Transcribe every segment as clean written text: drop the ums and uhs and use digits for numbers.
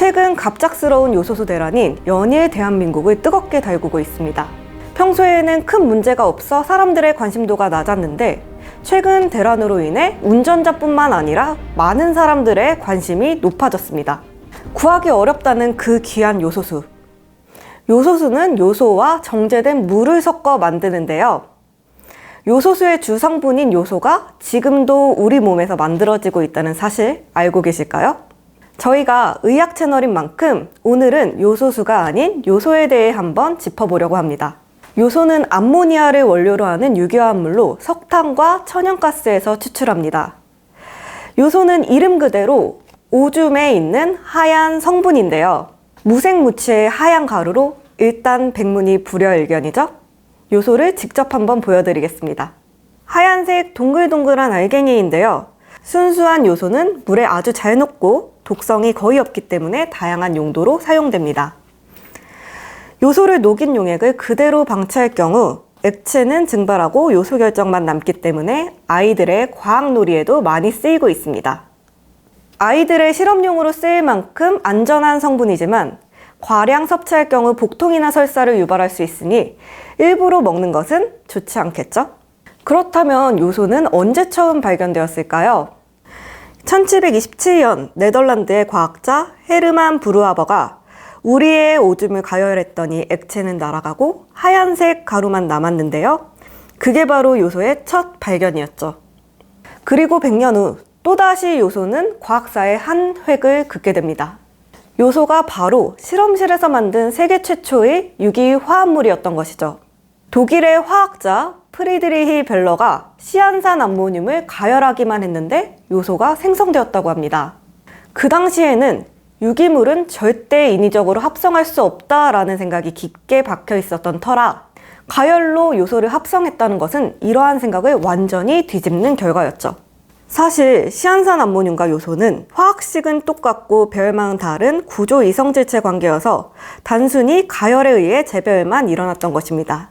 최근 갑작스러운 요소수 대란이 연일 대한민국을 뜨겁게 달구고 있습니다. 평소에는 큰 문제가 없어 사람들의 관심도가 낮았는데 최근 대란으로 인해 운전자뿐만 아니라 많은 사람들의 관심이 높아졌습니다. 구하기 어렵다는 그 귀한 요소수. 요소수는 요소와 정제된 물을 섞어 만드는데요. 요소수의 주성분인 요소가 지금도 우리 몸에서 만들어지고 있다는 사실 알고 계실까요? 저희가 의학 채널인 만큼 오늘은 요소수가 아닌 요소에 대해 한번 짚어보려고 합니다. 요소는 암모니아를 원료로 하는 유기화합물로 석탄과 천연가스에서 추출합니다. 요소는 이름 그대로 오줌에 있는 하얀 성분인데요. 무색무취의 하얀 가루로 일단 백문이 불여일견이죠? 요소를 직접 한번 보여드리겠습니다. 하얀색 동글동글한 알갱이인데요. 순수한 요소는 물에 아주 잘 녹고 독성이 거의 없기 때문에 다양한 용도로 사용됩니다. 요소를 녹인 용액을 그대로 방치할 경우 액체는 증발하고 요소 결정만 남기 때문에 아이들의 과학놀이에도 많이 쓰이고 있습니다. 아이들의 실험용으로 쓰일 만큼 안전한 성분이지만 과량 섭취할 경우 복통이나 설사를 유발할 수 있으니 일부러 먹는 것은 좋지 않겠죠? 그렇다면 요소는 언제 처음 발견되었을까요? 1727년 네덜란드의 과학자 헤르만 브루하버가 우리의 오줌을 가열했더니 액체는 날아가고 하얀색 가루만 남았는데요. 그게 바로 요소의 첫 발견이었죠. 그리고 100년 후 또다시 요소는 과학사의 한 획을 긋게 됩니다. 요소가 바로 실험실에서 만든 세계 최초의 유기화합물이었던 것이죠. 독일의 화학자 프리드리히 벨러가 시안산 암모늄을 가열하기만 했는데 요소가 생성되었다고 합니다. 그 당시에는 유기물은 절대 인위적으로 합성할 수 없다라는 생각이 깊게 박혀 있었던 터라 가열로 요소를 합성했다는 것은 이러한 생각을 완전히 뒤집는 결과였죠. 사실 시안산 암모늄과 요소는 화학식은 똑같고 별망은 다른 구조 이성질체 관계여서 단순히 가열에 의해 재배열만 일어났던 것입니다.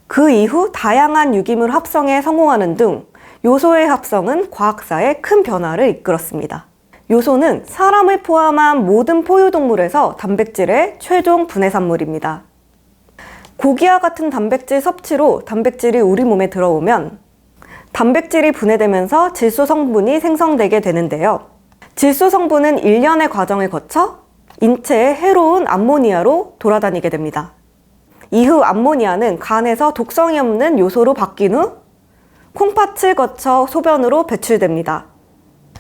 그 이후 다양한 유기물 합성에 성공하는 등 요소의 합성은 과학사에 큰 변화를 이끌었습니다. 요소는 사람을 포함한 모든 포유동물에서 단백질의 최종 분해산물입니다. 고기와 같은 단백질 섭취로 단백질이 우리 몸에 들어오면 단백질이 분해되면서 질소 성분이 생성되게 되는데요. 질소 성분은 일련의 과정을 거쳐 인체에 해로운 암모니아로 돌아다니게 됩니다. 이후 암모니아는 간에서 독성이 없는 요소로 바뀐 후 콩팥을 거쳐 소변으로 배출됩니다.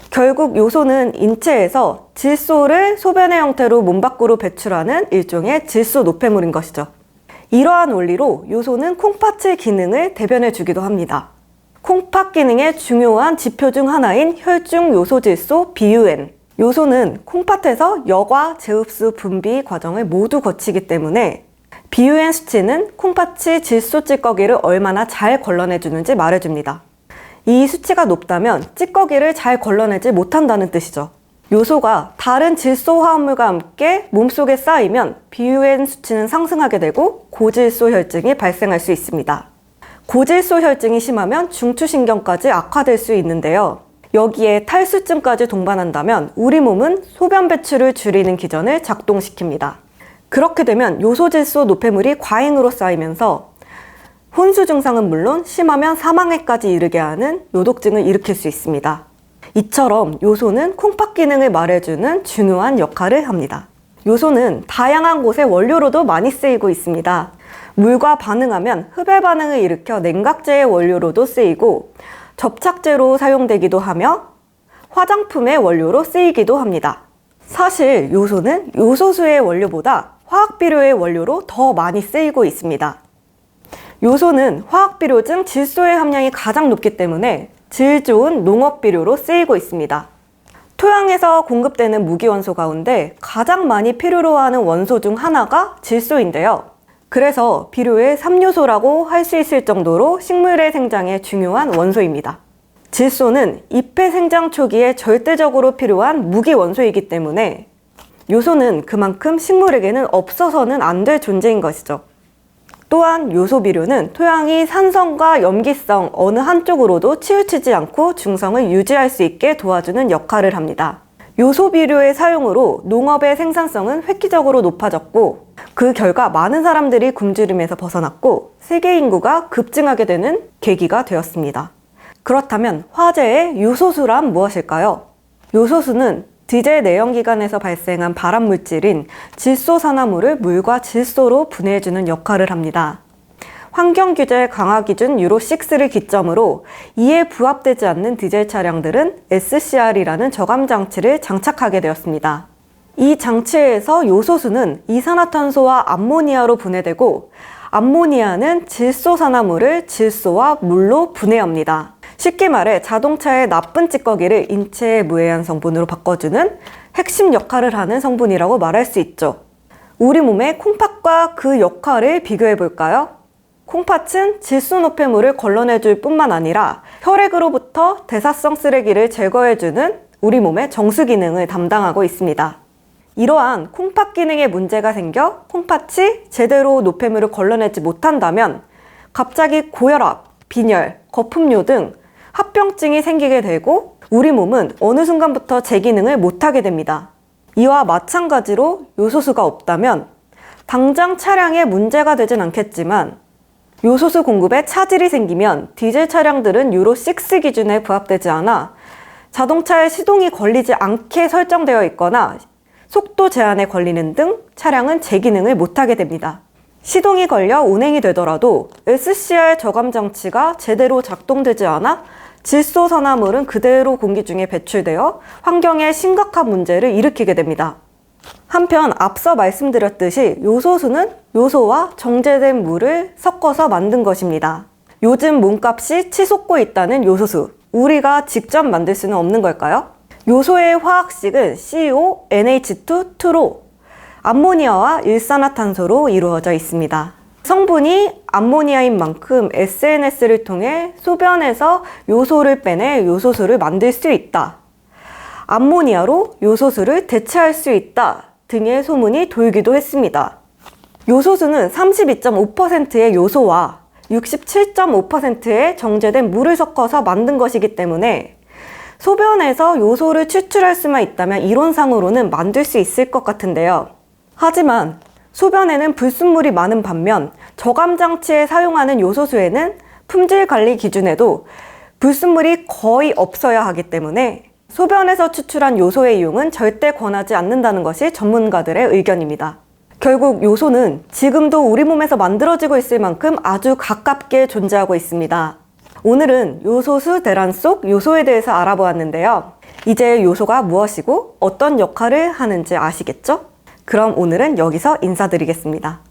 결국 요소는 인체에서 질소를 소변의 형태로 몸 밖으로 배출하는 일종의 질소 노폐물인 것이죠. 이러한 원리로 요소는 콩팥의 기능을 대변해 주기도 합니다. 콩팥 기능의 중요한 지표 중 하나인 혈중 요소질소 BUN. 요소는 콩팥에서 여과, 제흡수, 분비 과정을 모두 거치기 때문에 BUN 수치는 콩팥이 질소 찌꺼기를 얼마나 잘 걸러내주는지 말해줍니다. 이 수치가 높다면 찌꺼기를 잘 걸러내지 못한다는 뜻이죠. 요소가 다른 질소 화합물과 함께 몸속에 쌓이면 BUN 수치는 상승하게 되고 고질소 혈증이 발생할 수 있습니다. 고질소 혈증이 심하면 중추신경까지 악화될 수 있는데요. 여기에 탈수증까지 동반한다면 우리 몸은 소변 배출을 줄이는 기전을 작동시킵니다. 그렇게 되면 요소질소 노폐물이 과잉으로 쌓이면서 혼수 증상은 물론 심하면 사망에까지 이르게 하는 요독증을 일으킬 수 있습니다. 이처럼 요소는 콩팥 기능을 말해주는 중요한 역할을 합니다. 요소는 다양한 곳의 원료로도 많이 쓰이고 있습니다. 물과 반응하면 흡열 반응을 일으켜 냉각제의 원료로도 쓰이고 접착제로 사용되기도 하며 화장품의 원료로 쓰이기도 합니다. 사실 요소는 요소수의 원료보다 화학비료의 원료로 더 많이 쓰이고 있습니다. 요소는 화학비료 중 질소의 함량이 가장 높기 때문에 질 좋은 농업비료로 쓰이고 있습니다. 토양에서 공급되는 무기원소 가운데 가장 많이 필요로 하는 원소 중 하나가 질소인데요. 그래서 비료의 3요소라고 할 수 있을 정도로 식물의 생장에 중요한 원소입니다. 질소는 잎의 생장 초기에 절대적으로 필요한 무기원소이기 때문에 요소는 그만큼 식물에게는 없어서는 안 될 존재인 것이죠. 또한 요소 비료는 토양이 산성과 염기성 어느 한쪽으로도 치우치지 않고 중성을 유지할 수 있게 도와주는 역할을 합니다. 요소 비료의 사용으로 농업의 생산성은 획기적으로 높아졌고, 그 결과 많은 사람들이 굶주림에서 벗어났고 세계 인구가 급증하게 되는 계기가 되었습니다. 그렇다면 화재의 요소수란 무엇일까요? 요소수는 디젤 내연기관에서 발생한 발암물질인 질소산화물을 물과 질소로 분해해주는 역할을 합니다. 환경규제 강화기준 유로6를 기점으로 이에 부합되지 않는 디젤 차량들은 SCR이라는 저감장치를 장착하게 되었습니다. 이 장치에서 요소수는 이산화탄소와 암모니아로 분해되고, 암모니아는 질소산화물을 질소와 물로 분해합니다. 쉽게 말해 자동차의 나쁜 찌꺼기를 인체에 무해한 성분으로 바꿔주는 핵심 역할을 하는 성분이라고 말할 수 있죠. 우리 몸의 콩팥과 그 역할을 비교해 볼까요? 콩팥은 질소 노폐물을 걸러내줄 뿐만 아니라 혈액으로부터 대사성 쓰레기를 제거해주는 우리 몸의 정수 기능을 담당하고 있습니다. 이러한 콩팥 기능에 문제가 생겨 콩팥이 제대로 노폐물을 걸러내지 못한다면 갑자기 고혈압, 빈혈, 거품뇨 등 합병증이 생기게 되고 우리 몸은 어느 순간부터 제 기능을 못하게 됩니다. 이와 마찬가지로 요소수가 없다면 당장 차량에 문제가 되진 않겠지만 요소수 공급에 차질이 생기면 디젤 차량들은 유로6 기준에 부합되지 않아 자동차의 시동이 걸리지 않게 설정되어 있거나 속도 제한에 걸리는 등 차량은 제 기능을 못하게 됩니다. 시동이 걸려 운행이 되더라도 SCR 저감 장치가 제대로 작동되지 않아 질소산화물은 그대로 공기 중에 배출되어 환경에 심각한 문제를 일으키게 됩니다. 한편 앞서 말씀드렸듯이 요소수는 요소와 정제된 물을 섞어서 만든 것입니다. 요즘 몸값이 치솟고 있다는 요소수, 우리가 직접 만들 수는 없는 걸까요? 요소의 화학식은 CO, NH2, 트로, 암모니아와 일산화탄소로 이루어져 있습니다. 성분이 암모니아인 만큼 SNS를 통해 소변에서 요소를 빼내 요소수를 만들 수 있다. 암모니아로 요소수를 대체할 수 있다 등의 소문이 돌기도 했습니다. 요소수는 32.5%의 요소와 67.5%의 정제된 물을 섞어서 만든 것이기 때문에 소변에서 요소를 추출할 수만 있다면 이론상으로는 만들 수 있을 것 같은데요. 하지만 소변에는 불순물이 많은 반면 저감장치에 사용하는 요소수에는 품질 관리 기준에도 불순물이 거의 없어야 하기 때문에 소변에서 추출한 요소의 이용은 절대 권하지 않는다는 것이 전문가들의 의견입니다. 결국 요소는 지금도 우리 몸에서 만들어지고 있을 만큼 아주 가깝게 존재하고 있습니다. 오늘은 요소수 대란 속 요소에 대해서 알아보았는데요. 이제 요소가 무엇이고 어떤 역할을 하는지 아시겠죠? 그럼 오늘은 여기서 인사드리겠습니다.